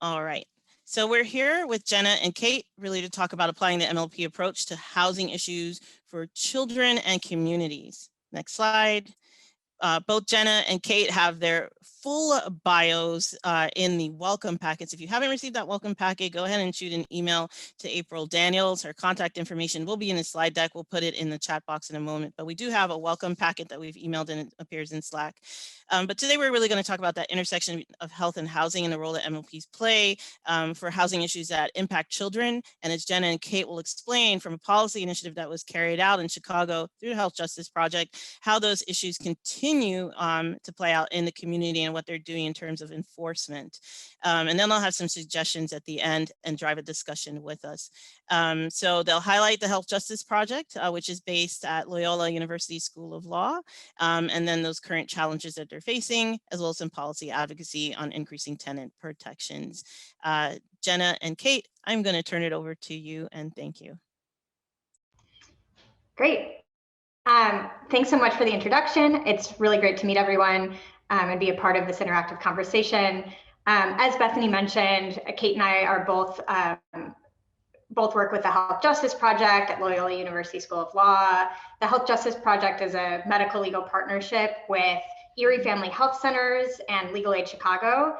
All right. So we're here with Jenna and Kate, really to talk about applying the MLP approach to housing issues for children and communities. Next slide. Both Jenna and Kate have their full bios in the welcome packets. If you haven't received that welcome packet, go ahead and shoot an email to April Daniels. Her contact information will be in the slide deck. We'll put it in the chat box in a moment, but we do have a welcome packet that we've emailed and it appears in Slack. But today we're really going to talk about that intersection of health and housing and the role that MLPs play for housing issues that impact children. And as Jenna and Kate will explain, from a policy initiative that was carried out in Chicago through the Health Justice Project, how those issues continue to play out in the community and what they're doing in terms of enforcement. And then they'll have some suggestions at the end and drive a discussion with us. So they'll highlight the Health Justice Project, which is based at Loyola University School of Law, and then those current challenges that they're facing, as well as some policy advocacy on increasing tenant protections. Jenna and Kate, I'm going to turn it over to you, and thank you. Great. Thanks so much for the introduction. It's really great to meet everyone and be a part of this interactive conversation. As Bethany mentioned, Kate and I are both work with the Health Justice Project at Loyola University School of Law. The Health Justice Project is a medical legal partnership with Erie Family Health Centers and Legal Aid Chicago.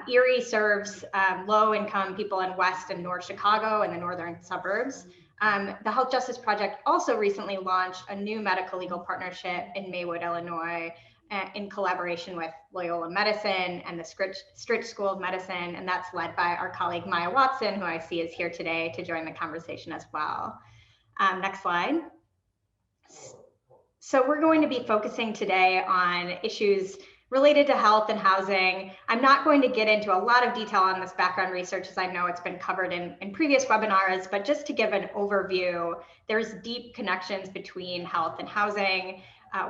Erie serves low-income people in West and North Chicago and the northern suburbs. The Health Justice Project also recently launched a new medical legal partnership in Maywood, Illinois, in collaboration with Loyola Medicine and the Stritch School of Medicine, and that's led by our colleague Maya Watson, who I see is here today to join the conversation as well. Next slide. So we're going to be focusing today on issues related to health and housing. I'm not going to get into a lot of detail on this background research, as I know it's been covered in previous webinars, but just to give an overview, there's deep connections between health and housing.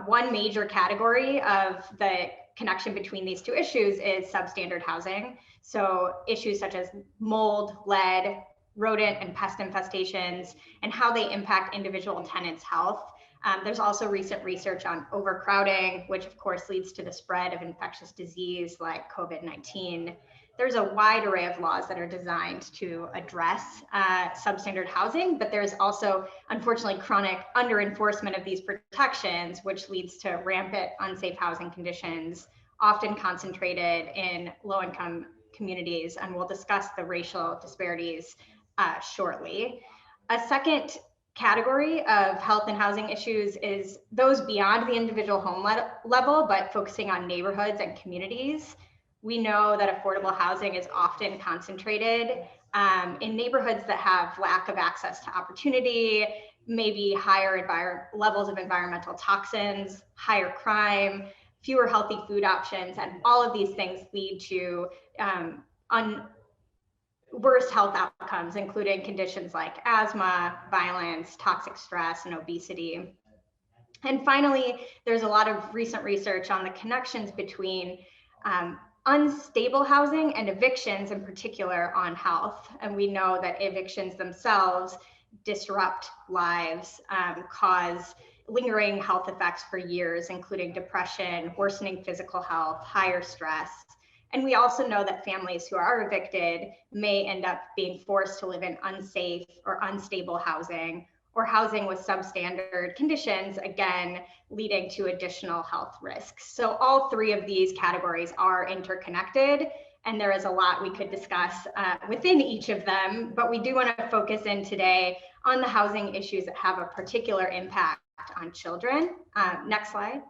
One major category of the connection between these two issues is substandard housing. So issues such as mold, lead, rodent and pest infestations, and how they impact individual tenants' health. There's also recent research on overcrowding, which of course leads to the spread of infectious disease like COVID-19. There's a wide array of laws that are designed to address substandard housing, but there's also, unfortunately, chronic under-enforcement of these protections, which leads to rampant unsafe housing conditions, often concentrated in low-income communities, and we'll discuss the racial disparities shortly. A second category of health and housing issues is those beyond the individual home level, but focusing on neighborhoods and communities. We know that affordable housing is often concentrated in neighborhoods that have lack of access to opportunity, maybe higher levels of environmental toxins, higher crime, fewer healthy food options, and all of these things lead to worse health outcomes, including conditions like asthma, violence, toxic stress, and obesity. And finally, there's a lot of recent research on the connections between unstable housing and evictions in particular on health. And we know that evictions themselves disrupt lives, cause lingering health effects for years, including depression, worsening physical health, higher stress. And we also know that families who are evicted may end up being forced to live in unsafe or unstable housing, or housing with substandard conditions, again, leading to additional health risks. So all three of these categories are interconnected, and there is a lot we could discuss within each of them, but we do want to focus in today on the housing issues that have a particular impact on children. Next slide.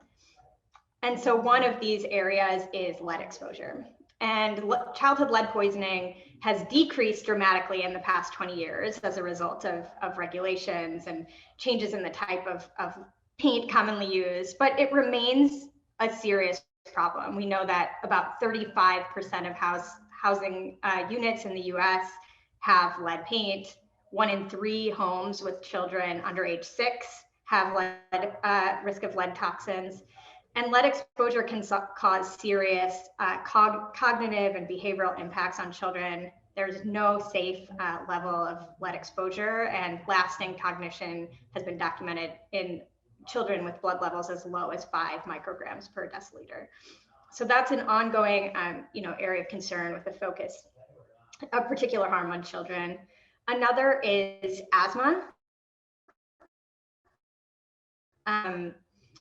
And so one of these areas is lead exposure. And childhood lead poisoning has decreased dramatically in the past 20 years as a result of regulations and changes in the type of paint commonly used, but it remains a serious problem. We know that about 35% of housing units in the US have lead paint. 1 in 3 homes with children under age 6 have risk of lead toxins. And lead exposure can cause serious cognitive and behavioral impacts on children. There's no safe level of lead exposure, and lasting cognition has been documented in children with blood levels as low as 5 micrograms per deciliter. So that's an ongoing area of concern with a focus of particular harm on children. Another is asthma.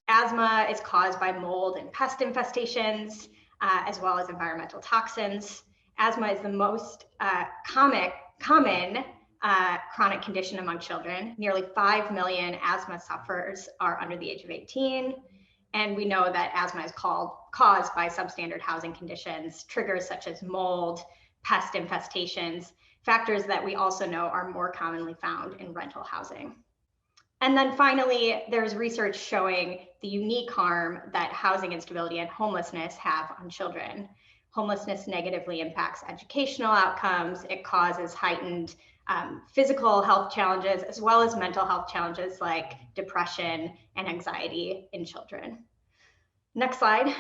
Asthma is caused by mold and pest infestations, as well as environmental toxins. Asthma is the most common chronic condition among children. Nearly 5 million asthma sufferers are under the age of 18. And we know that asthma is caused by substandard housing conditions, triggers such as mold, pest infestations, factors that we also know are more commonly found in rental housing. And then finally, there's research showing the unique harm that housing instability and homelessness have on children. Homelessness negatively impacts educational outcomes. It causes heightened physical health challenges, as well as mental health challenges like depression and anxiety in children. Next slide.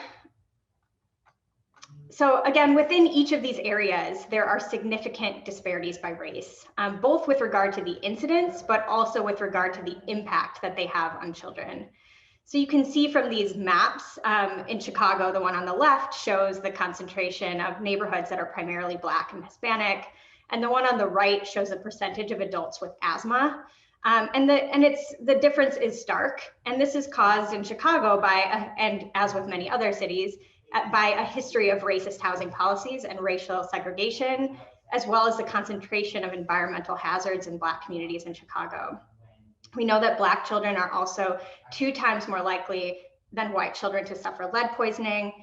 So again, within each of these areas, there are significant disparities by race, both with regard to the incidence, but also with regard to the impact that they have on children. So you can see from these maps in Chicago, the one on the left shows the concentration of neighborhoods that are primarily Black and Hispanic, and the one on the right shows the percentage of adults with asthma. And the difference is stark, and this is caused in Chicago by, and as with many other cities, by a history of racist housing policies and racial segregation, as well as the concentration of environmental hazards in Black communities in Chicago. We know that Black children are also 2 times more likely than white children to suffer lead poisoning,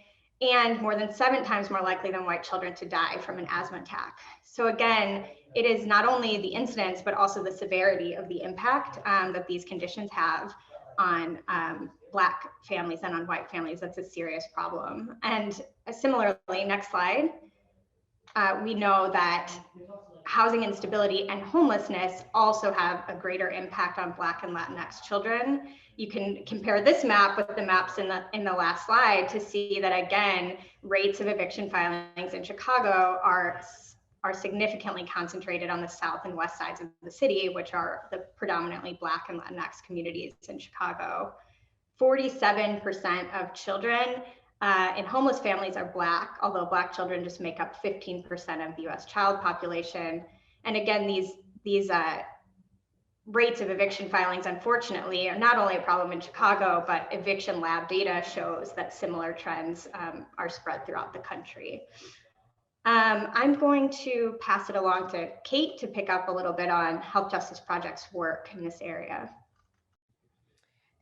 and more than 7 times more likely than white children to die from an asthma attack. So again, it is not only the incidence, but also the severity of the impact that these conditions have on Black families and on white families. That's a serious problem. And similarly, next slide, we know that housing instability and homelessness also have a greater impact on Black and Latinx children. You can compare this map with the maps in the last slide to see that, again, rates of eviction filings in Chicago are significantly concentrated on the south and west sides of the city, which are the predominantly Black and Latinx communities in Chicago. 47% of children in homeless families are Black, although Black children just make up 15% of the US child population. And again, these rates of eviction filings, unfortunately, are not only a problem in Chicago, but eviction lab data shows that similar trends are spread throughout the country. I'm going to pass it along to Kate to pick up a little bit on Health Justice Project's work in this area.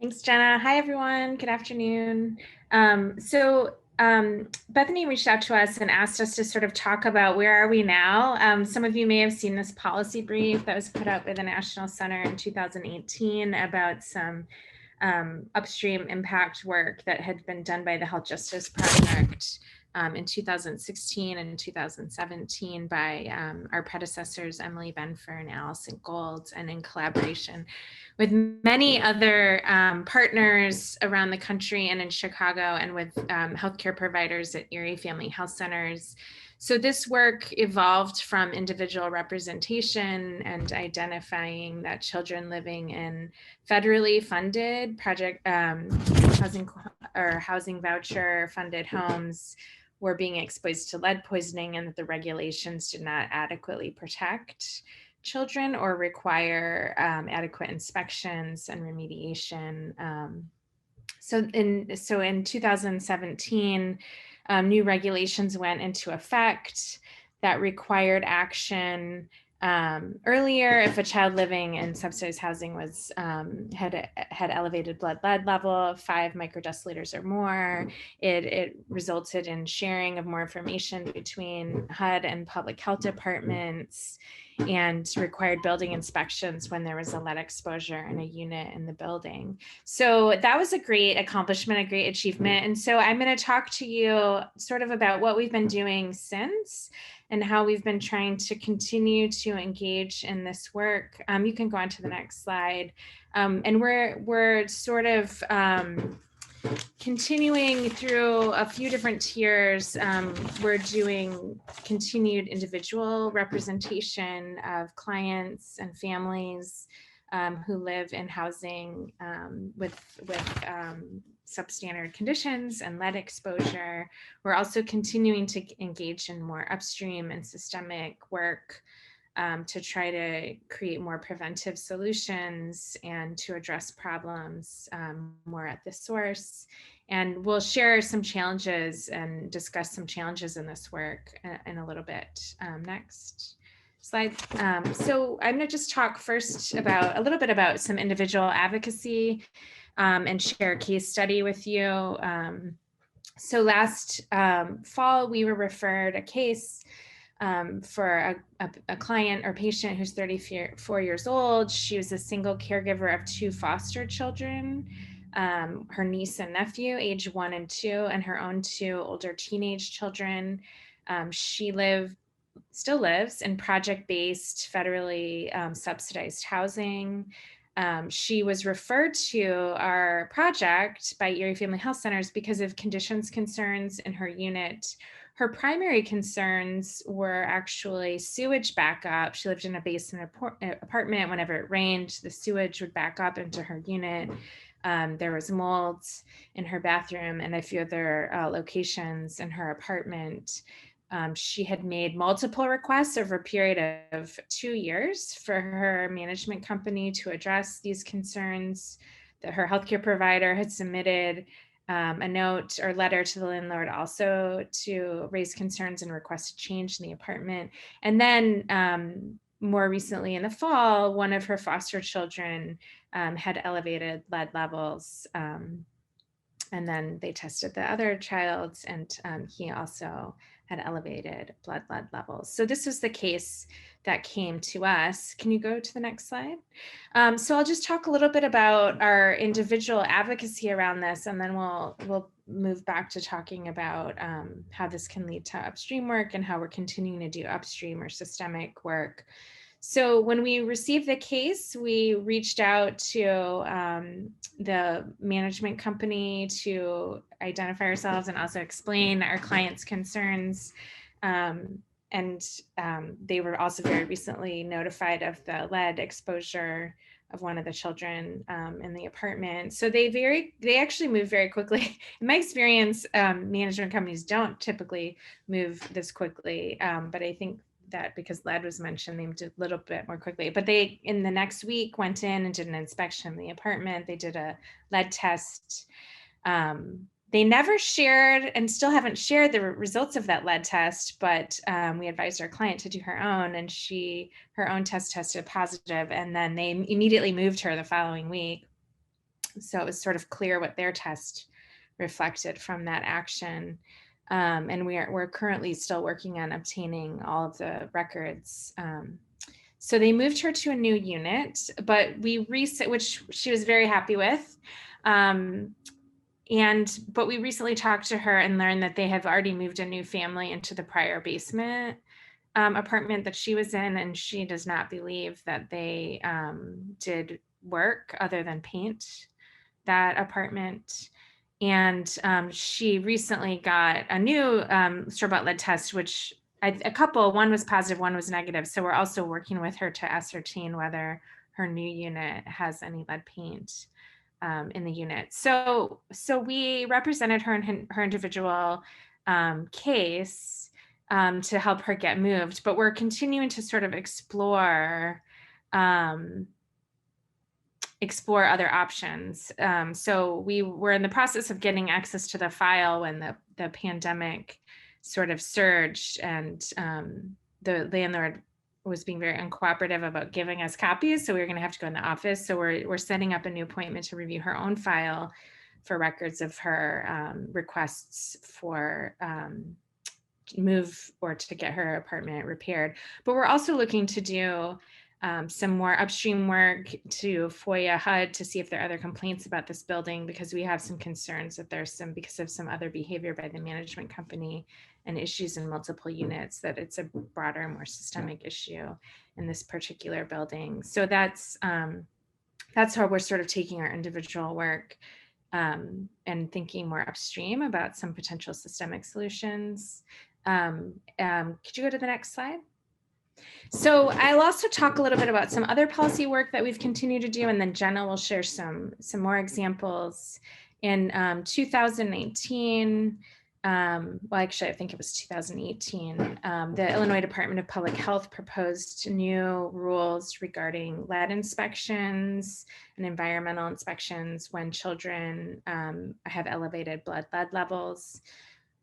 Thanks, Jenna. Hi, everyone. Good afternoon. Bethany reached out to us and asked us to sort of talk about where are we now. Some of you may have seen this policy brief that was put out by the National Center in 2018 about some upstream impact work that had been done by the Health Justice Project in 2016 and 2017 by our predecessors, Emily Benfer and Allison Gold, and in collaboration with many other partners around the country and in Chicago, and with healthcare providers at Erie Family Health Centers. So this work evolved from individual representation and identifying that children living in federally funded housing voucher funded homes were being exposed to lead poisoning, and that the regulations did not adequately protect children or require adequate inspections and remediation. So in 2017, new regulations went into effect that required action earlier if a child living in subsidized housing was had elevated blood lead level of 5 microdeciliters or more. It resulted in sharing of more information between HUD and public health departments, and required building inspections when there was a lead exposure in a unit in the building. So that was a great accomplishment, a great achievement. And so I'm going to talk to you sort of about what we've been doing since and how we've been trying to continue to engage in this work. You can go on to the next slide. And we're sort of continuing through a few different tiers. We're doing continued individual representation of clients and families who live in housing with substandard conditions and lead exposure. We're also continuing to engage in more upstream and systemic work to try to create more preventive solutions and to address problems more at the source. And we'll share some challenges and discuss some challenges in this work in a little bit. Next slide. So I'm going to just talk first about a little bit about some individual advocacy and share a case study with you. So last fall, we were referred a case for a client or patient who's 34 years old. She was a single caregiver of 2 foster children, her niece and nephew, age 1 and 2, and her own 2 older teenage children. She still lives in project-based, federally subsidized housing. She was referred to our project by Erie Family Health Centers because of conditions concerns in her unit. Her primary concerns were actually sewage backup. She lived in a basement apartment. Whenever it rained, the sewage would back up into her unit. There was mold in her bathroom and a few other locations in her apartment. She had made multiple requests over a period of 2 years for her management company to address these concerns. That her healthcare provider had submitted a note or letter to the landlord also to raise concerns and request a change in the apartment. And then more recently in the fall, one of her foster children had elevated lead levels. And then they tested the other child, and he also had elevated blood lead levels. So this was the case that came to us. Can you go to the next slide? So I'll just talk a little bit about our individual advocacy around this, and then we'll move back to talking about how this can lead to upstream work and how we're continuing to do upstream or systemic work. So when we received the case, we reached out to the management company to identify ourselves and also explain our client's concerns. They were also very recently notified of the lead exposure of one of the children in the apartment. So they actually move very quickly. In my experience, management companies don't typically move this quickly, but I think that because lead was mentioned, they did a little bit more quickly. But they, in the next week, went in and did an inspection of the apartment. They did a lead test. They never shared and still haven't shared the results of that lead test, but we advised our client to do her own, and her own test tested positive, and then they immediately moved her the following week. So it was sort of clear what their test reflected from that action. And we're currently still working on obtaining all of the records. So they moved her to a new unit, but which she was very happy with. But we recently talked to her and learned that they have already moved a new family into the prior basement apartment that she was in, and she does not believe that they did work other than paint that apartment. And she recently got a new store-bought lead test, which one was positive, one was negative. So we're also working with her to ascertain whether her new unit has any lead paint in the unit. So we represented her in her individual case to help her get moved, but we're continuing to sort of explore other options. So we were in the process of getting access to the file when the pandemic sort of surged, and the landlord was being very uncooperative about giving us copies. So we were going to have to go in the office. So we're setting up a new appointment to review her own file for records of her requests for move or to get her apartment repaired. But we're also looking to do some more upstream work to FOIA HUD to see if there are other complaints about this building, because we have some concerns that there's because of some other behavior by the management company and issues in multiple units, that it's a broader, more systemic issue in this particular building. So that's how we're sort of taking our individual work and thinking more upstream about some potential systemic solutions. Could you go to the next slide? So I'll also talk a little bit about some other policy work that we've continued to do, and then Jenna will share some more examples. In 2019, well, actually, I think it was 2018, the Illinois Department of Public Health proposed new rules regarding lead inspections and environmental inspections when children have elevated blood lead levels.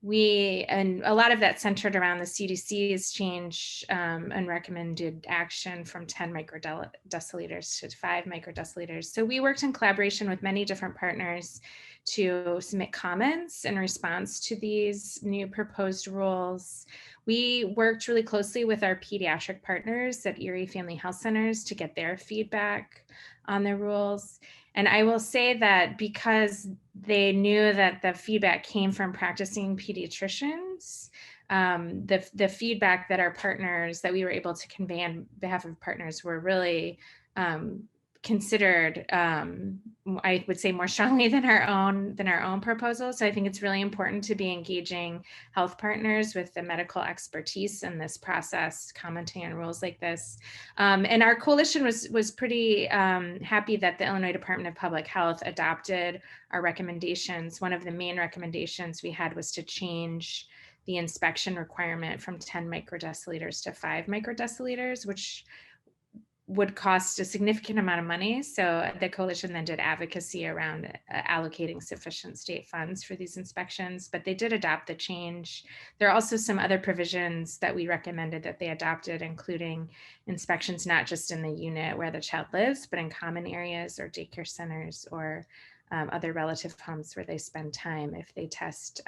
And a lot of that centered around the CDC's change and recommended action from 10 microdeciliters to 5 microdeciliters. So we worked in collaboration with many different partners to submit comments in response to these new proposed rules. We worked really closely with our pediatric partners at Erie Family Health Centers to get their feedback on the rules. And I will say that because they knew that the feedback came from practicing pediatricians, the feedback that our partners, that we were able to convey on behalf of partners, were really considered, I would say, more strongly than our own proposals. So I think it's really important to be engaging health partners with the medical expertise in this process, commenting on rules like this. And our coalition was pretty happy that the Illinois Department of Public Health adopted our recommendations. One of the main recommendations we had was to change the inspection requirement from 10 microdeciliters to 5 microdeciliters, which would cost a significant amount of money. So the coalition then did advocacy around allocating sufficient state funds for these inspections, but they did adopt the change. There are also some other provisions that we recommended that they adopted, including inspections not just in the unit where the child lives, but in common areas or daycare centers or other relative homes where they spend time if they test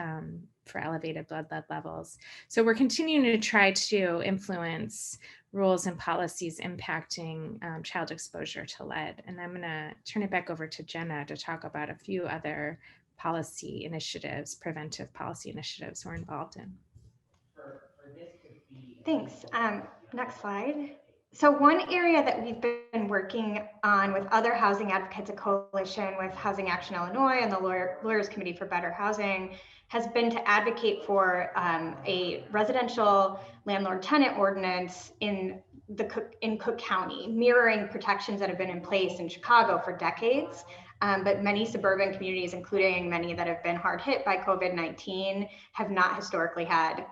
for elevated blood lead levels. So we're continuing to try to influence rules and policies impacting child exposure to lead. And I'm gonna turn it back over to Jenna to talk about a few other policy initiatives, preventive policy initiatives we're involved in. Thanks. Next slide. So one area that we've been working on with other housing advocates, a coalition with Housing Action Illinois and the Lawyers Committee for Better Housing, has been to advocate for a residential landlord-tenant ordinance in Cook County, mirroring protections that have been in place in Chicago for decades. But many suburban communities, including many that have been hard hit by COVID-19, have not historically had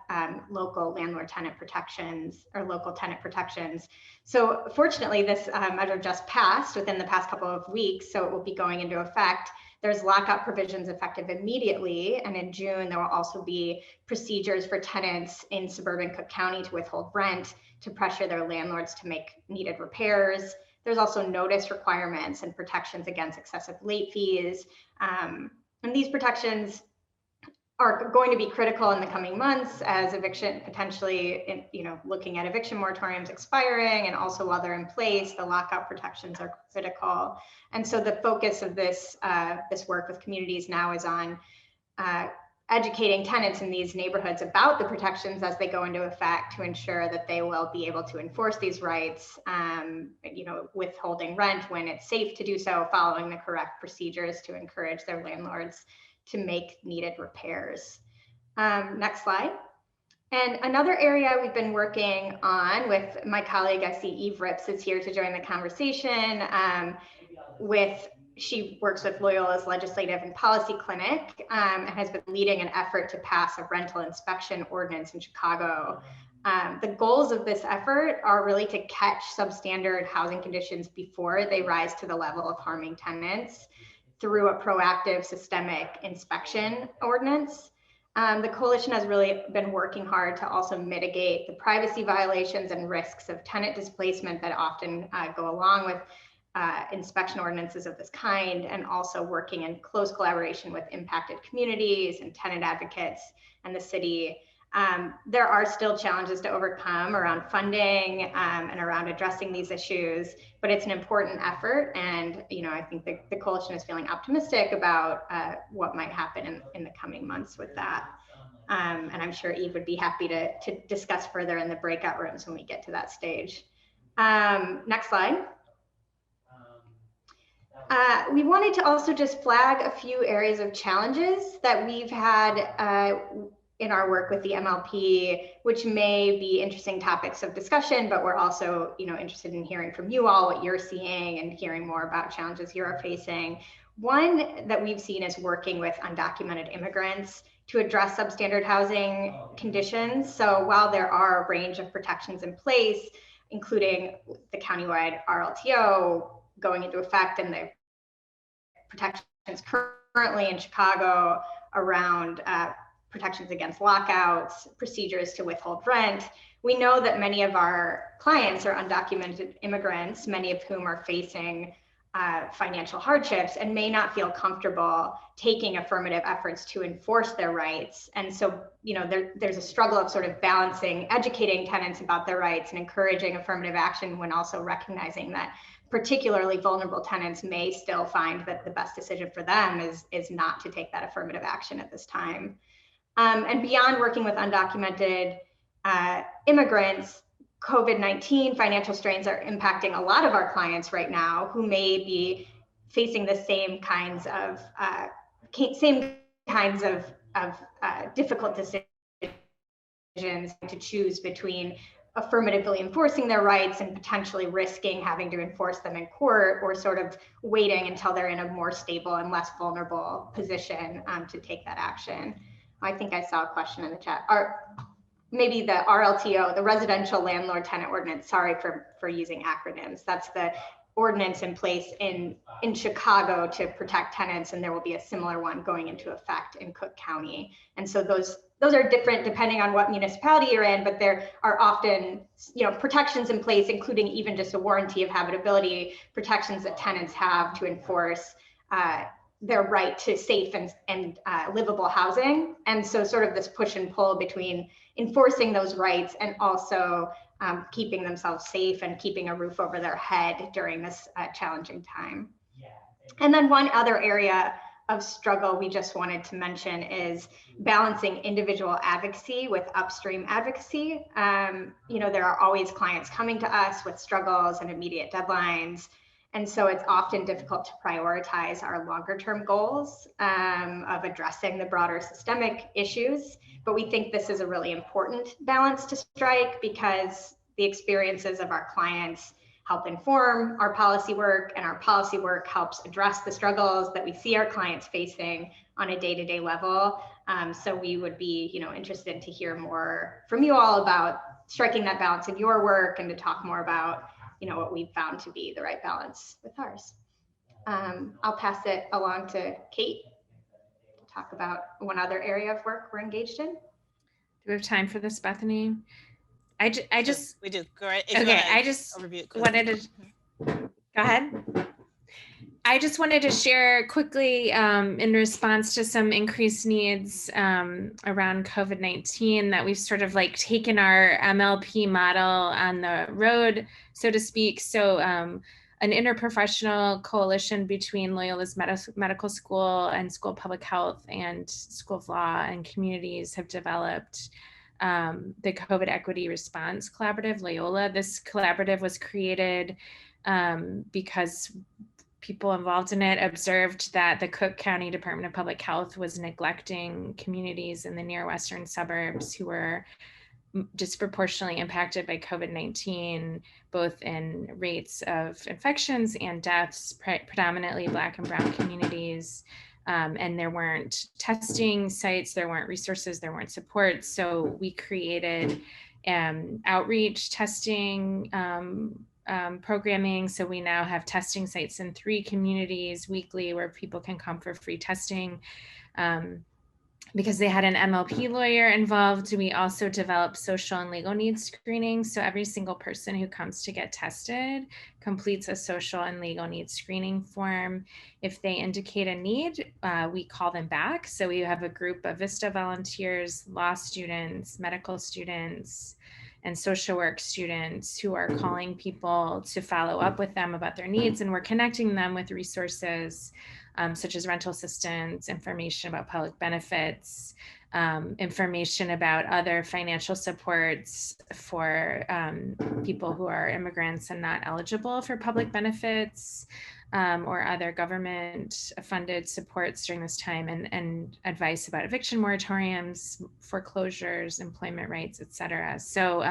local landlord-tenant protections or local tenant protections. So fortunately, this measure just passed within the past couple of weeks, so it will be going into effect. There's lockout provisions effective immediately, and in June, there will also be procedures for tenants in suburban Cook County to withhold rent, to pressure their landlords to make needed repairs. There's also notice requirements and protections against excessive late fees. And these protections are going to be critical in the coming months as eviction potentially, looking at eviction moratoriums expiring, and also while they're in place, the lockout protections are critical. And so the focus of this work with communities now is on educating tenants in these neighborhoods about the protections as they go into effect, to ensure that they will be able to enforce these rights, withholding rent when it's safe to do so, following the correct procedures to encourage their landlords to make needed repairs. Next slide. And another area we've been working on with my colleague, I see Eve Rips is here to join the conversation, she works with Loyola's Legislative and Policy Clinic, and has been leading an effort to pass a rental inspection ordinance in Chicago. The goals of this effort are really to catch substandard housing conditions before they rise to the level of harming tenants through a proactive systemic inspection ordinance. The coalition has really been working hard to also mitigate the privacy violations and risks of tenant displacement that often go along with inspection ordinances of this kind, and also working in close collaboration with impacted communities and tenant advocates and the city. There are still challenges to overcome around funding and around addressing these issues, but it's an important effort. And I think the coalition is feeling optimistic about what might happen in the coming months with that. And I'm sure Eve would be happy to discuss further in the breakout rooms when we get to that stage. Next slide. We wanted to also just flag a few areas of challenges that we've had in our work with the MLP, which may be interesting topics of discussion, but we're also interested in hearing from you all what you're seeing and hearing more about challenges you're facing. One that we've seen is working with undocumented immigrants to address substandard housing conditions. So while there are a range of protections in place, including the countywide RLTO going into effect and the protections currently in Chicago around protections against lockouts, procedures to withhold rent, we know that many of our clients are undocumented immigrants, many of whom are facing financial hardships and may not feel comfortable taking affirmative efforts to enforce their rights. And so, there's a struggle of sort of balancing, educating tenants about their rights and encouraging affirmative action when also recognizing that particularly vulnerable tenants may still find that the best decision for them is not to take that affirmative action at this time. And beyond working with undocumented immigrants, COVID-19 financial strains are impacting a lot of our clients right now who may be facing the same kinds of difficult decisions to choose between affirmatively enforcing their rights and potentially risking having to enforce them in court, or sort of waiting until they're in a more stable and less vulnerable position to take that action. I think I saw a question in the chat. Maybe the RLTO, the Residential Landlord Tenant Ordinance, sorry for using acronyms. That's the ordinance in place in Chicago to protect tenants, and there will be a similar one going into effect in Cook County. And so those are different depending on what municipality you're in, but there are often protections in place, including even just a warranty of habitability, protections that tenants have to enforce their right to safe and livable housing. And so sort of this push and pull between enforcing those rights and also keeping themselves safe and keeping a roof over their head during this challenging time. And then one other area of struggle we just wanted to mention is balancing individual advocacy with upstream advocacy. There are always clients coming to us with struggles and immediate deadlines. And so it's often difficult to prioritize our longer term goals of addressing the broader systemic issues. But we think this is a really important balance to strike because the experiences of our clients help inform our policy work, and our policy work helps address the struggles that we see our clients facing on a day-to-day level. So we would be interested to hear more from you all about striking that balance in your work and to talk more about what we've found to be the right balance with ours. I'll pass it along to Kate to talk about one other area of work we're engaged in. Do we have time for this, Bethany? I just we do. Go right. Okay, I just wanted to go ahead. I just wanted to share quickly in response to some increased needs around COVID-19 that we've sort of like taken our MLP model on the road, so to speak. So an interprofessional coalition between Loyola's medical school and School of Public Health and School of Law and communities have developed the COVID Equity Response Collaborative, Loyola. This collaborative was created because people involved in it observed that the Cook County Department of Public Health was neglecting communities in the near western suburbs who were disproportionately impacted by COVID-19, both in rates of infections and deaths, predominantly Black and Brown communities. And there weren't testing sites, there weren't resources, there weren't supports. So we created outreach testing programming. So we now have testing sites in 3 communities weekly where people can come for free testing. Because they had an MLP lawyer involved, we also developed social and legal needs screening. So every single person who comes to get tested completes a social and legal needs screening form. If they indicate a need, we call them back. So we have a group of VISTA volunteers, law students, medical students, and social work students who are calling people to follow up with them about their needs. And we're connecting them with resources such as rental assistance, information about public benefits, information about other financial supports for people who are immigrants and not eligible for public benefits, or other government funded supports during this time, and advice about eviction moratoriums, foreclosures, employment rights, et cetera. So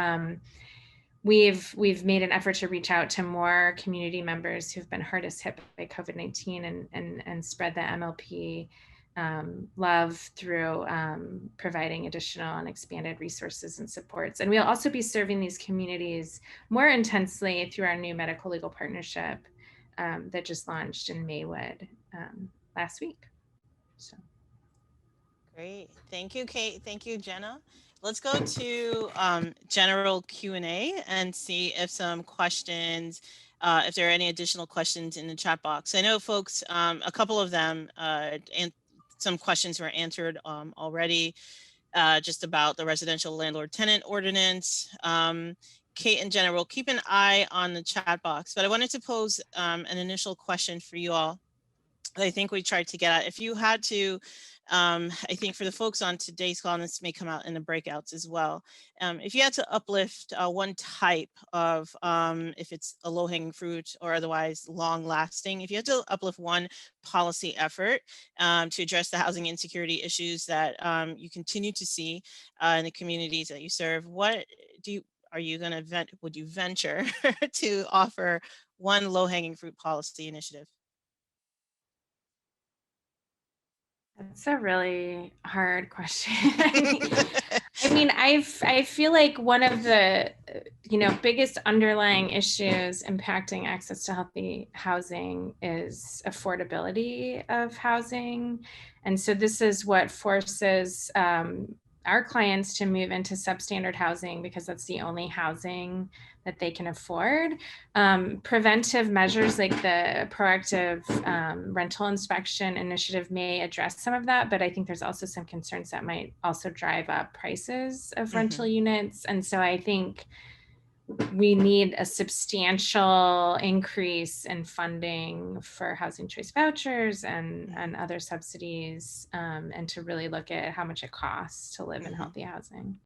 we've made an effort to reach out to more community members who've been hardest hit by COVID-19 and spread the MLP love through providing additional and expanded resources and supports. And we'll also be serving these communities more intensely through our new medical legal partnership that just launched in Maywood last week. So. Great. Thank you, Kate. Thank you, Jenna. Let's go to general Q&A and see if some questions, if there are any additional questions in the chat box. I know folks, a couple of them, and some questions were answered already, just about the residential landlord tenant ordinance. Kate and Jenna will keep an eye on the chat box, but I wanted to pose an initial question for you all. I think we tried to get at. If you had to, I think for the folks on today's call, and this may come out in the breakouts as well, if you had to uplift one type of, if it's a low-hanging fruit or otherwise long-lasting, if you had to uplift one policy effort to address the housing insecurity issues that you continue to see in the communities that you serve, what are you going to would you venture to offer one low-hanging fruit policy initiative? That's a really hard question. I mean, I feel like one of the biggest underlying issues impacting access to healthy housing is affordability of housing. And so this is what forces our clients to move into substandard housing because that's the only housing that they can afford. Preventive measures like the proactive rental inspection initiative may address some of that, but I think there's also some concerns that might also drive up prices of rental units. And so I think we need a substantial increase in funding for housing choice vouchers and other subsidies, and to really look at how much it costs to live in healthy housing.